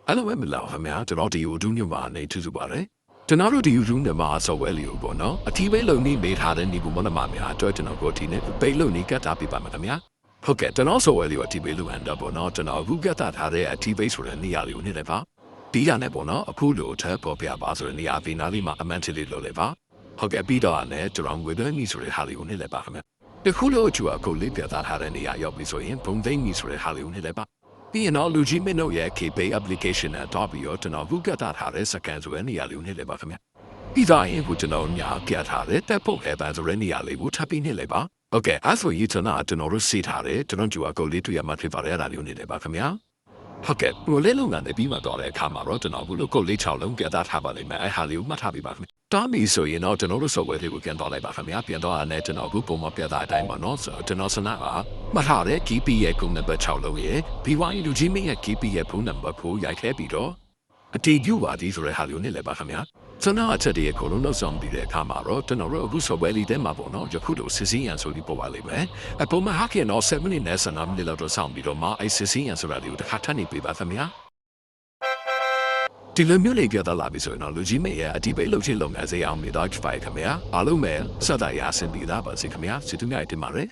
အဲ့လိုပဲမလားခင်ဗျာကျွန်တော်ဒီကိုဒူးညမှာနေထူးထူးပါတယ်ကျွန်တော်တို့ဒီ room ထဲမှာဆော့ဝဲလေးကိုပေါ့နော်အထီးပဲလုံနေမေးထားတဲ့နေဘူးမနမများအတွက်ကျွန်တော်ကိုဒီနေ့ပိတ်လုံနေကတ်တာပြပါမယ်ခင်ဗျာဟုတ်ကဲ့ကျွန်တော်ဆော့ဝဲလေးကိုအထီးပဲလုံဟန်တော့ပေါ့နော်ကျွန်တော်အခုကတ်တာထားတဲ့အထီးပဲဆိုတဲ့နေရာလေးကိုနေတယ်ပါဒီရနဲ့ပေါ့နော်အခုလိုထပ်ပေါ်ပြပါဆိုတဲ့နေရာအပြင်နားလေးမှာအမန်တီလေးလို့လေပါဟုတ်ကဲ့ပြီးတော့လည်းကျွန်တော်ငွေသွင်းမိဆိုတဲ့ဟာလေးကိုနေလည်းပါခင်ဗျတခုလို့ကျူအခုလေးပြတာထားတဲ့နေရာရောက်ပြီဆိုရင်ဘုံသိမ့်မိဆိုတဲ့ဟာလေးကိုနေလည်းပါပြီးရင်တော့လူကြီးမင်းတို့ရဲ့ KPay application နဲ့တော့ပြီးတော့ကျွန်တော် Google တာထားတဲ့ scan ဆိုတဲ့နေရာလေးကိုနေလည်းပါခင်ဗျပြီးတော့ရင်ကိုကျွန်တော်ညာပြထားတဲ့တက်ဖို့ခဲပန်းဆိုတဲ့နေရာလေးကိုထပ်ပြီးနေလည်းပါโอเคအဲ့ဆိုရင်ကျွန်တော်တို့စီထားတယ်ကျွန်တော်ကျူအခုလေးတွေ့ရမှဖြစ်ပါတယ်အဲ့ဒါလေးကိုနေလည်းပါခင်ဗျဟုတ်ကဲ့ဘိုလေးလုံးကနေပြီးမှတော့တဲ့အခါမှာတော့ကျွန်တော်ဘူးလို့ကိုလေး6လုံးပြတာထားပါလိမ့်မယ်အဲ့ဟာလေးကိုမှတ်ထားပြီးပါခင်ဗျတာမီဆိုရင်တော့ကျွန်တော်တို့ software လေးကိုပြန်တော့လိုက်ပါခင်ဗျပြန်တော့အဲ့ကျွန်တော်ဘူးပုံမပြတာအတိုင်းပါနော်ဆိုတော့ကျွန်တော်စနာကမှတ်ထားတဲ့ KP ရဲ့ group number 6လုံးရဲ့ BY လူကြီးမင်းရဲ့ KP ရဲ့ phone number ကိုရိုက်ခဲပြီးတော့အတီးယူပါသည်ဆိုတဲ့ဟာလေးကိုနေလည်းပါခင်ဗျကျွန်တော်အချက်တည်းကိုလုံးလောက်ဆောင်ပြီးတဲ့အခါမှာတော့ကျွန်တော်တို့အခု software လေးထဲမှာပေါ့နော်ယခုလိုစစ်စင်းရန်ဆိုပြီးပို့ပါလိမ့်မယ်အပေါ်မှာဟာကင်တော့7 minute နဲ့7 minute လောက်တော့ဆောင်ပြီးတော့မှအဲ့စစ်စင်းရန်ဆိုတာလေးကိုတစ်ခါထပ်နေပေးပါခင်ဗျဒီလိုမျိုးလေးပြသလာပြီဆိုရင်တော့လူကြီးမေရဲ့အတီးပိတ်လုပ်ချင်လုပ်ငန်းစေအောင်မြေတော့ဖိုင်ခင်ဗျအားလုံးပဲစတာရဆင်ပြီးသားပါစေခင်ဗျစစ်သူများတင်ပါတယ်